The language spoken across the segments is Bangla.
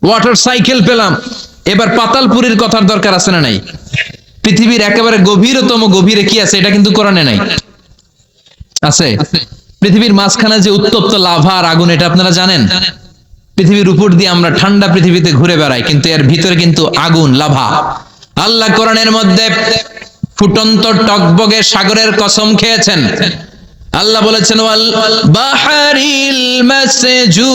ওয়াটার সাইকেল পেলাম, এবার পাতালপুরীর কথার দরকার আছে না নাই? পৃথিবীর একেবারে গভীরতম গভীরে কি আছে এটা কিন্তু কোরআনে নাই। আছে? পৃথিবীর মাঝখানে যে উত্তপ্ত লাভা আর আগুন, এটা আপনারা জানেন? পৃথিবীর উপর দিয়ে আমরা ঠান্ডা পৃথিবীতে ঘুরে বেড়াই, কিন্তু এর ভিতরে কিন্তু আগুন, লাভা। আল্লাহ কোরআনের মধ্যে ফুটন্ত টকবগে সাগরের কসম খেয়েছেন। আল্লাহ বলেছেন ওয়াল বাহরিল মাসজুর,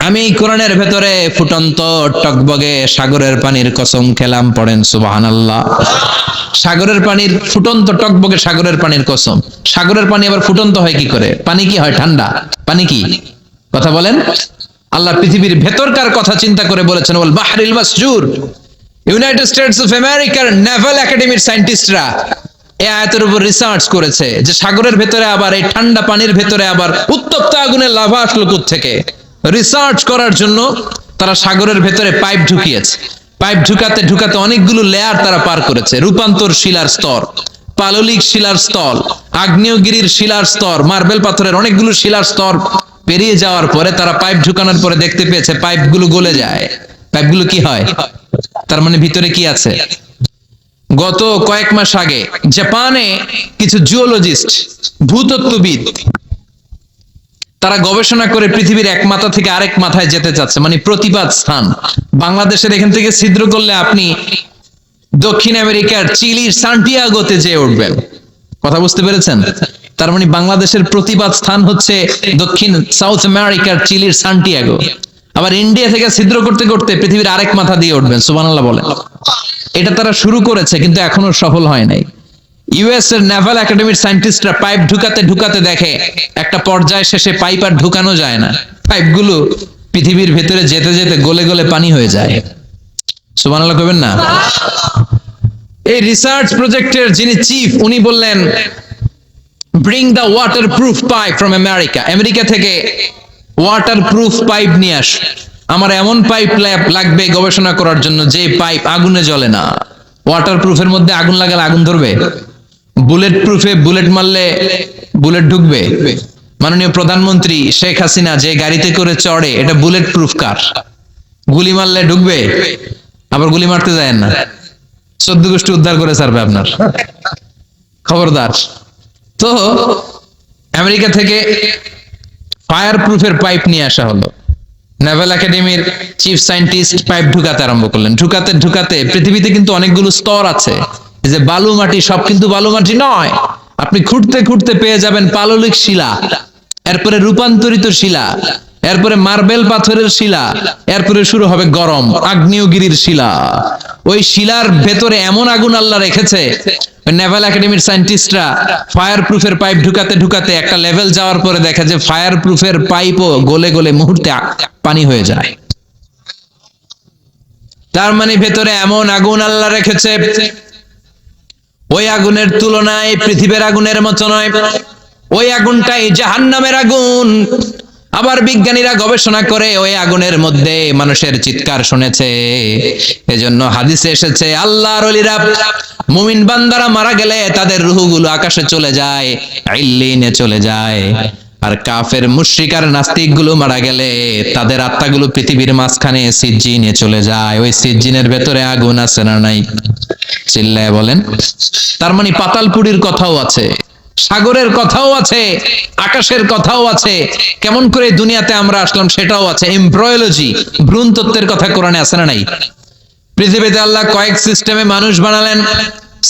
আমি কোরআনের ভেতরে ফুটন্ত টকবগে সাগরের পানির কসম খেলাম। পড়েন সুবহানাল্লাহ। সাগরের পানির ফুটন্ত টকবগে সাগরের পানির কসম। সাগরের পানি আবার ফুটন্ত হয় কি করে? পানি কি হয় ঠান্ডা? পানি কি? কথা বলেন। আল্লাহ পৃথিবীর ভেতরকার কথা চিন্তা করে বলেছেন ওয়াল বাহরিল মাসজুর। ইউনাইটেড স্টেটস অফ আমেরিকার নেভাল একাডেমির সায়েন্টিস্টরা এই আয়াতের উপর রিসার্চ করেছে যে সাগরের ভেতরে আবার এই ঠান্ডা পানির ভেতরে আবার উত্তপ্ত আগুনের লাভা আসলো কোত্থেকে। রিসার্চ করার জন্য তারা সাগরের ভেতরে পাইপ ঢুকিয়েছে। পাইপ ঢুকাতে ঢুকাতে অনেকগুলো লেয়ার তারা পার করেছে। রূপান্তর শিলার স্তর, পাললিক শিলার স্তর, আগ্নেয়গিরির শিলার স্তর, মার্বেল পাথরের অনেকগুলো শিলার স্তর পেরিয়ে যাওয়ার পরে তারা পাইপ ঢুকানোর পরে দেখতে পেয়েছে পাইপগুলো গলে যায়। পাইপগুলো কি হয়? তার মানে ভিতরে কি আছে? গত কয়েক মাস আগে জাপানে কিছু জিওলজিস্ট, ভূতত্ত্ববিদ, তারা গবেষণা করে পৃথিবীর এক মাথা থেকে আরেক মাথায় যেতে চাচ্ছে, মানে প্রতিপাদ স্থান। বাংলাদেশের এখান থেকে ছিদ্র করলে আপনি দক্ষিণ আমেরিকার চিলির সান্টিয়াগোতে যেয়ে উঠবেন। কথা বুঝতে পেরেছেন? তার মানে বাংলাদেশের প্রতিপাদ স্থান হচ্ছে দক্ষিণ সাউথ আমেরিকার চিলির সান্টিয়াগো। আবার ইন্ডিয়া থেকে ছিদ্র করতে করতে পৃথিবীর আরেক মাথা দিয়ে উঠবেন। সুবহানাল্লাহ বলেন। এটা তারা শুরু করেছে কিন্তু এখনো সফল হয় নাই। ইউএস এর নেভাল একাডেমির সায়েন্টিস্টরা পাইপ ঢুকাতে ঢুকাতে দেখে একটা পর্যায় শেষে পাইপ আর ঢুকানো যায় না। পাইপগুলো পৃথিবীর ভেতরে যেতে যেতে গলে গলে পানি হয়ে যায়। সুবহানাল্লাহ কইবেন না? এই রিসার্চ প্রজেক্টের যিনি চিফ, উনি বললেন bring the water proof pipe from America. America থেকে ওয়াটার প্রুফ পাইপ নিয়ে আস। আমার এমন পাইপ লাগবে গবেষণা করার জন্য যে পাইপ আগুনে জ্বলে না। ওয়াটার প্রুফের মধ্যে আগুন লাগালে আগুন ধরবে? বুলেট প্রুফে বুলেট মারলে বুলেট ঢুকবে? মাননীয় প্রধানমন্ত্রী শেখ হাসিনা যে গাড়িতে করে চড়ে, এটা বুলেট প্রুফ কার? গুলি মারলে ঢুকবে? আবার গুলি মারতে যায় না, 14 গোষ্ঠী উদ্ধার করে ছাড়বে আপনার, খবরদার। তো আমেরিকা থেকে ফায়ার প্রুফের পাইপ নিয়ে আসা হলো। নেভাল একাডেমির চিফ সায়েন্টিস্ট পাইপ ঢুকাতে আরম্ভ করলেন। ঢুকাতে ঢুকাতে পৃথিবীতে কিন্তু অনেকগুলো স্তর আছে। এই যে বালু মাটি, সব কিন্তু বালু মাটি নয়। আপনি খুঁড়তে খুঁড়তে পেয়ে যাবেন পাললিক শিলা, এরপরে রূপান্তরিত শিলা, এরপরে মার্বেল পাথরের শিলা, এরপরে শুরু হবে গরম আগ্নেয়গিরির শিলা। ওই শিলার ভেতরে এমন আগুন আল্লাহ রেখেছে, নেভাল একাডেমির সায়েন্টিস্টরা ফায়ার প্রুফের পাইপ ঢুকাতে ঢুকাতে একটা লেভেল যাওয়ার পরে দেখে যে ফায়ার প্রুফের পাইপও গলে গলে মুহূর্তে পানি হয়ে যায়। তার মানে ভেতরে এমন আগুন আল্লাহ রেখেছে, ওই আগুনের তুলনায় পৃথিবীর আগুনের মতো নয়। ওই আগুনটাই জাহান্নামের আগুন। আবার বিজ্ঞানীরা গবেষণা করে ওই আগুনের মধ্যে মানুষের চিৎকার শুনেছে। এজন্য হাদিসে এসেছে আল্লাহর ওলিরা, মুমিন বান্দারা মারা গেলে তাদের রূহগুলো আকাশে চলে যায়, ইল্লিনে চলে যায়। আর কাফের মুশরিক আর নাস্তিক গুলো মারা গেলে তাদের আত্মাগুলো পৃথিবীর মাঝখানে সিজ্জিনে চলে যায়। ওই সিজ্জিনের ভেতরে আগুন আছে না নাই? চিল্লায় বলেন। তার মানে পাতালপুরীর কথাও আছে, সাগরের কথাও আছে, আকাশের কথাও আছে। কেমন করে দুনিয়াতে আমরা আসলাম সেটাও আছে। এমব্রয়োলজি, ভ্রূণ তত্ত্বের কথা কোরআনে আছে না নাই? পৃথিবীতে আল্লাহ কয়েক সিস্টেমে মানুষ বানালেন।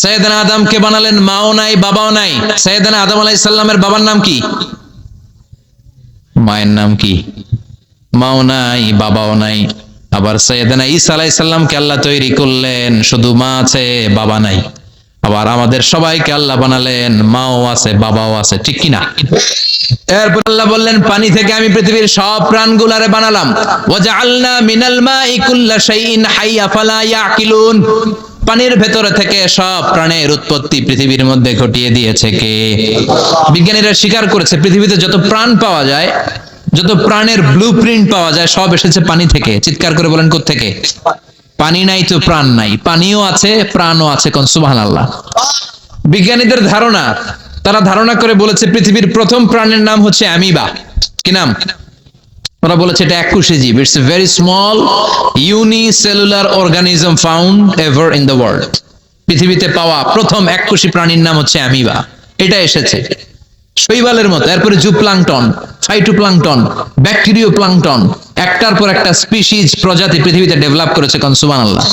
সৈয়দনা আদমকে বানালেন, মাও নাই বাবাও নাই। সৈয়দনা আদম আলাইহিস সালামের বাবার নাম কি? মায়ের নাম কি? মাও নাই বাবাও নাই। আবার সৈয়দনা ঈসা আলাইহিস সালামকে আল্লাহ তৈরি করলেন, শুধু মা আছে বাবা নাই। আবার আমাদের সবাইকে আল্লাহ বানালেন, মাও আছে বাবাও আছে, ঠিক কি না? এরপর আল্লাহ বললেন পানি থেকে আমি পৃথিবীর সব প্রাণগুলারে বানালাম। ওয়াজআলনা মিনাল মাই কুল্লা শাইইন হাইয়া ফালা ইয়াকিলুন। পানির ভেতরে থেকে সব প্রাণের উৎপত্তি পৃথিবীর মধ্যে ঘটিয়ে দিয়েছে কে? বিজ্ঞানীরা স্বীকার করেছে পৃথিবীতে যত প্রাণ পাওয়া যায়, যত প্রাণের ব্লুপ্রিন্ট পাওয়া যায়, সব এসেছে পানি থেকে। চিৎকার করে বলেন কোত্থেকে? পানি নাই তো প্রাণ নাই। পানিও আছে, প্রাণও আছে। কোন সুবহানাল্লাহ। বিজ্ঞানীদের ধারণা তারা ধারণা করে বলেছে পৃথিবীর প্রথম প্রাণীর নাম হচ্ছে অ্যামিবা। কি নাম? ওরা বলেছে এটা এককোষী জীব। It's a very small unicellular organism found ever in the world. পৃথিবীতে পাওয়া প্রথম এককোষী প্রাণীর নাম হচ্ছে অ্যামিবা। এটা এসেছে শৈবালের মতো, এরপরে জুপ্লাংটন, ফাইটোপ্লাংটন, ব্যাকটেরিও প্লাংটন, একটার পর একটা স্পিসিজ প্রজাতি পৃথিবীতে ডেভেলপ করেছে। কোন সুবহানাল্লাহ।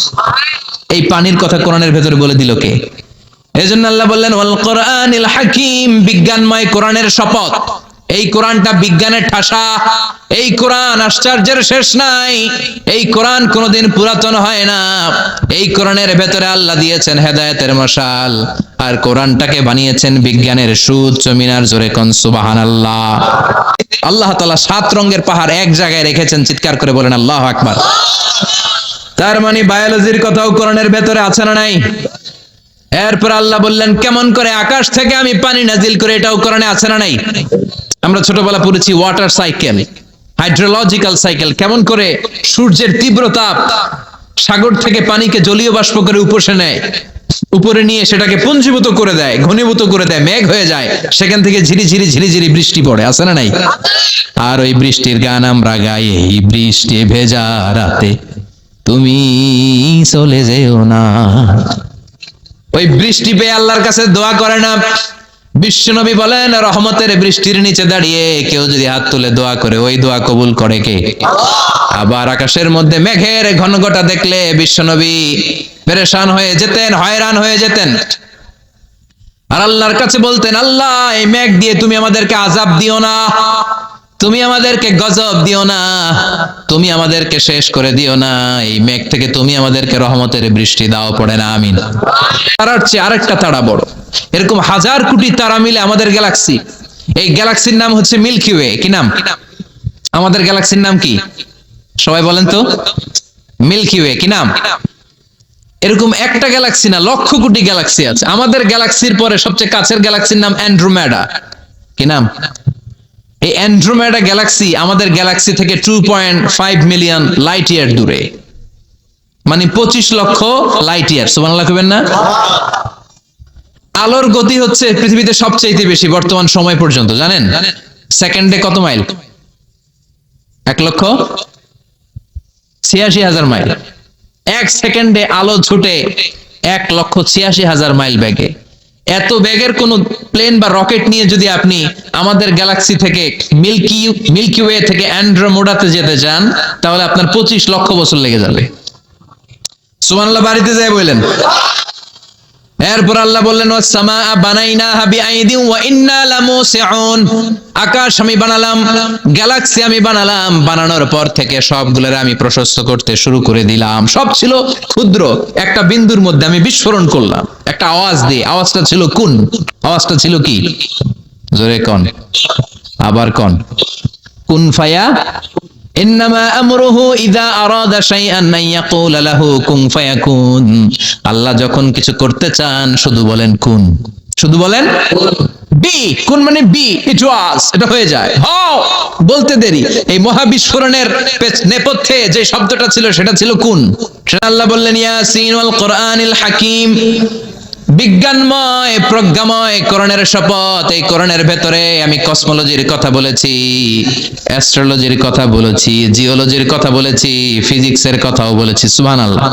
এই পানির কথা কোরআনের ভেতরে বলে দিল কে? এজন্য আল্লাহ বললেন ওয়াল কোরআনিল হাকিম, বিজ্ঞানময় কোরআনের শপথ। এই কোরআনটা বিজ্ঞানের ঠাসা। এই কোরআন আশ্চর্যের শেষ নাই। এই কোরআন কোনোদিন পুরাতন হয় না। এই কোরআনের ভেতরে আল্লাহ দিয়েছেন হেদায়েতের মশাল, আর কোরআনটাকে বানিয়েছেন বিজ্ঞানের সুউচ্চ মিনার। জোরে কোন সুবহানাল্লাহ। আল্লাহ তাআলা 7 রঙের পাহাড় এক জায়গায় রেখেছেন। চিৎকার করে বলেন আল্লাহু আকবার। তার মানে বায়োলজির কথাও কোরআনের ভেতরে আছে না নাই? এরপর আল্লাহ বললেন কেমন করে আকাশ থেকে আমি পানি নাজিল করে, এটাও কোরআনে আছে না নাই? আমরা ছোটবেলা পড়েছি ওয়াটার সাইকেল, হাইড্রোলজিক্যাল সাইকেল। কেমন করে সূর্যের তীব্র তাপ সাগর থেকে পানিকে জলীয় বাষ্প করে উপসে নেয়, উপরে নিয়ে সেটাকে পুঞ্জীভূত করে দেয়, ঘনীভূত করে দেয়, মেঘ হয়ে যায়, সেখান থেকে ঝিরিঝিরি ঝিরিঝিরি বৃষ্টি পড়ে, আছে না নাই? আর ওই বৃষ্টির গান আমরা গাই, এই বৃষ্টি ভেজা রাতে তুমি চলে যেও না। ওই বৃষ্টি পেয়ে আল্লাহর কাছে দোয়া করে না। বিশ্বনবী বলেন রহমতের বৃষ্টির নিচে দাঁড়িয়ে কেউ যদি হাত তুলে দোয়া করে, ওই দোয়া কবুল করে কে? আবার আকাশের মধ্যে মেঘের ঘনঘটা দেখলে বিশ্বনবী পেরেশান হয়ে যেতেন, হয়রান হয়ে যেতেন, আর আল্লাহর কাছে বলতেন আল্লাহ এই মেঘ দিয়ে তুমি আমাদেরকে আযাব দিও না, তুমি আমাদেরকে গজব দিও না, তুমি আমাদেরকে শেষ করে দিও না, এই মেঘ থেকে তুমি আমাদেরকে রহমতের বৃষ্টি দাও। পড়ে না আমিন। তারার চেয়ে আরেকটা তারা বড়। এরকম 1000 কোটি তারা মিলে আমাদের গ্যালাক্সি। এই গ্যালাক্সির নাম হচ্ছে মিল্কি ওয়ে। কি নাম? আমাদের গ্যালাক্সির নাম কি? সবাই বলেন তো। Milky way. কি নাম? এরকম একটা গ্যালাক্সি না, লক্ষ কোটি গ্যালাক্সি আছে। আমাদের গ্যালাক্সির পরে সবচেয়ে কাছের গ্যালাক্সির নাম অ্যান্ড্রোমেডা। কি নাম? এই অ্যান্ড্রোমেডা গ্যালাক্সি আমাদের গ্যালাক্সি থেকে 2.5 মিলিয়ন লাইট ইয়ার দূরে, মানে 25 লক্ষ লাইট ইয়ার। সুবহানাল্লাহ কইবেন না? আলোর গতি হচ্ছে পৃথিবীতে সবচেয়ে বেশি বর্তমান সময় পর্যন্ত, জানেন? সেকেন্ডে কত মাইল? 1,86,000 মাইল। 1 সেকেন্ডে আলো ছুটে 1,86,000 মাইল বেগে। এত বেগের কোন প্লেন বা রকেট নিয়ে যদি আপনি আমাদের গ্যালাক্সি থেকে মিল্কি ওয়ে থেকে অ্যান্ড্রোমেডাতে যেতে চান, তাহলে আপনার 25 লক্ষ বছর লেগে যাবে। সুবহানাল্লাহ বাড়িতে যায় বলেন। এরপর আল্লাহ বললেন ওয়াস-সামা বানাইনাহা বিআইদিন ওয়া ইন্না লামুসিউন। আকাশ আমি বানালাম, গ্যালাক্সি আমি বানালাম, বানানোর পর থেকে সবগুলোর আমি প্রশস্ত করতে শুরু করে দিলাম। সব ছিল ক্ষুদ্র, একটা বিন্দুর মধ্যে আমি বিস্ফোরণ করলাম একটা আওয়াজ দিয়ে। আওয়াজটা ছিল কুন। আওয়াজটা ছিল কি? জোরে কোন, আবার কোন। কুন ফায়া ইন্নামা আমরুহু ইযা আরাদা শাইআন আন ইয়াকুলা লাহু কুন ফায়াকুন। আল্লাহ যখন কিছু করতে চান শুধু বলেন কুন, শুধু বলেন বি। কুন মানে বি, ইট ওয়াজ, এটা হয়ে যায়। হও বলতে দেরি। এই মহাবিস্ফোরণের নেপথ্যে যে শব্দটা ছিল সেটা ছিল কুন। সেটা আল্লাহ বললেন ইয়াসিন ওয়াল কোরআনিল হাকিম। বিজ্ঞানময় প্রজ্ঞাময় কোরআনের শপথ। এই কোরআনের ভেতরে আমি কসমোলজির কথা বলেছি, অ্যাস্ট্রোলজির কথা বলেছি, জিওলজির কথা বলেছি, ফিজিক্সের কথাও বলেছি। সুবহানাল্লাহ।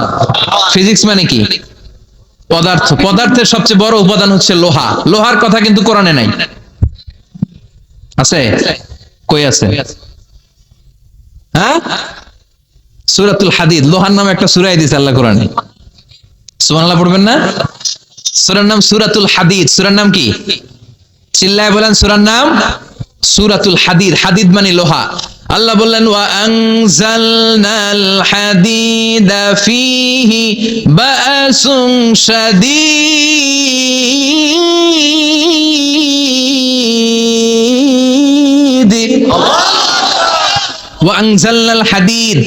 ফিজিক্স মানে কি? পদার্থ। পদার্থের সবচেয়ে বড় উপাদান হচ্ছে লোহা। লোহার কথা কিন্তু কোরআনে নাই। আছে? কই আছে? হ্যাঁ, সূরাতুল হাদিদ, লোহার নামে একটা সূরা দিয়েছে আল্লাহ কোরআনে। সুবহানাল্লাহ পড়বেন না? সূরার নাম সূরাতুল হাদিদ। সূরার নাম কি? চিল্লায় বলেন সূরার নাম সূরাতুল হাদিদ। হাদিদ মানে লোহা। আল্লাহ বললেন ওয়া আনজালনাল হাদিদা ফীহি বাসুন শাদীদ। ওয়া আনজালনাল হাদিদ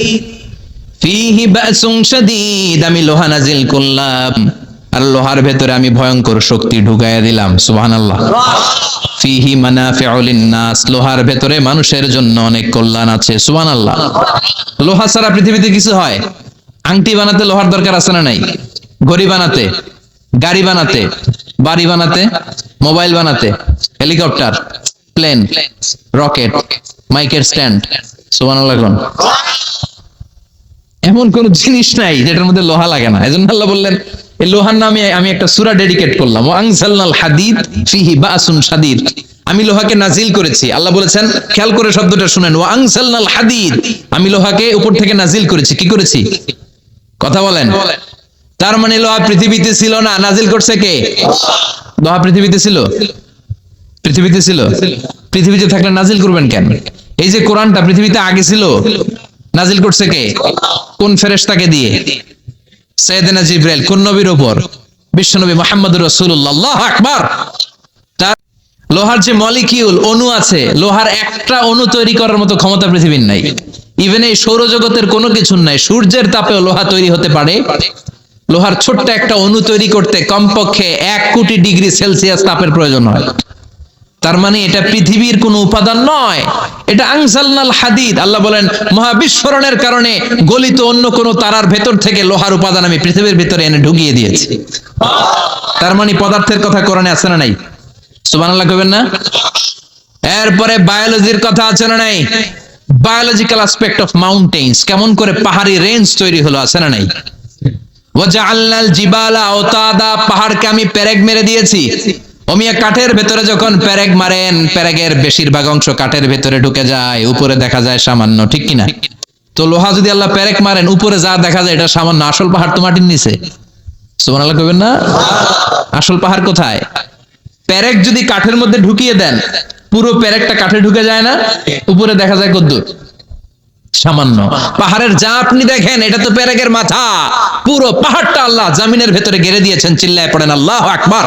ফীহি বাসুন শাদীদ। আমি লোহা নাজিল করলাম, আর লোহার ভেতরে আমি ভয়ঙ্কর শক্তি ঢুকাইয়া দিলাম। সুবহানাল্লাহ। ফিহি মানাফিউ লিন-নাস। লোহার ভেতরে মানুষের জন্য অনেক কল্যাণ আছে। সুবহানাল্লাহ। লোহা ছাড়া পৃথিবীতে কিছু হয়? আংটি বানাতে লোহার দরকার আছে না নাই? ঘড়ি বানাতে, গাড়ি বানাতে, বাড়ি বানাতে, মোবাইল বানাতে, হেলিকপ্টার, প্লেন, রকেট, মাইকের স্ট্যান্ড। সুবহানাল্লাহ কোন? এমন কোন জিনিস নাই যেটার মধ্যে লোহা লাগে না। এজন্য আল্লাহ বললেন এই লোহার নামে আমি একটা সূরা ডেডিকেট করলাম, ওয়া আনজালনাল হাদিদ ফিহি বাসুন শাদীদ। আমি লোহাকে নাজিল করেছি। আল্লাহ বলেছেন, খেয়াল করে শব্দটা শুনেন, ওয়া আনজালনাল হাদিদ, আমি লোহাকে উপর থেকে নাজিল করেছি। কি করেছি? কথা বলেন। তার মানে লোহা পৃথিবীতে ছিল না, নাজিল করছে কে? লোহা পৃথিবীতে ছিল? পৃথিবীতে ছিল। পৃথিবীতে থাকলে নাজিল করবেন কেন? এই যে কোরআনটা পৃথিবীতে আগে ছিল, নাজিল করছে কে? কোন ফেরেশতাকে দিয়ে? সাইয়েদনা জিবরাইল। কোন নবীর উপর? বিশ্বনবী মুহাম্মদুর রাসূলুল্লাহ। আল্লাহু আকবার। তার লোহার যে মলিকিউল, অণু আছে, লোহার একটা অণু তৈরি করার মতো ক্ষমতা পৃথিবীর নাই। ইভেন এই সৌরজগতের কোনো কিছু নাই, সূর্যের তাপেও লোহা তৈরি হতে পারে। লোহার ছোট্ট একটা অণু তৈরি করতে কমপক্ষে 1 কোটি ডিগ্রি সেলসিয়াস তাপের প্রয়োজন হয়। তার মানে এটা পৃথিবীর কোনো উপাদান নয়, এটা আনজালনাল হাদিদ। আল্লাহ বলেন, মহাবিস্ফোরণের কারণে গলিত অন্য কোন তারার ভেতর থেকে লোহার উপাদান আমি পৃথিবীর ভিতরে এনে ঢুকিয়ে দিয়েছি। তার মানে পদার্থের কথা কোরআনে আছে না নাই? সুবহানাল্লাহ কইবেন না? এরপরে বায়োলজির কথা আছে না নাই? বায়োলজিক্যাল অ্যাসপেক্ট অফ মাউন্টেন্স, কেমন করে পাহাড়ি রেঞ্জ তৈরি হলো, আছে না নাই? ওয়াজআলনাল জিবালা আওতাদা, পাহাড়কে আমি পেরেক মেরে দিয়েছি। ওমিয়া কাঠের ভেতরে যখন পেরেক মারেন, পেরেকের বেশিরভাগ অংশ কাঠের ভেতরে ঢুকে যায়, উপরে দেখা যায় সামান্য, ঠিক কিনা? তো লোহা যদি আল্লাহ পেরেক মারেন, উপরে যা দেখা যায় এটা সামান্য, আসল পাহাড় তো মাটির নিচে। সুবহানাল্লাহ কইবেন না? আসল পাহাড় কোথায়? পেরেক যদি কাঠের মধ্যে ঢুকিয়ে দেন, পুরো পেরেকটা কাঠে ঢুকে যায় না, উপরে দেখা যায় কদ্দূর? সামান্য। পাহাড়ের যা আপনি দেখেন এটা তো পেরেকের মাথা, পুরো পাহাড়টা আল্লাহ জমিনের ভেতরে গেড়ে দিয়েছেন। চিল্লায় পড়েন আল্লাহু আকবার।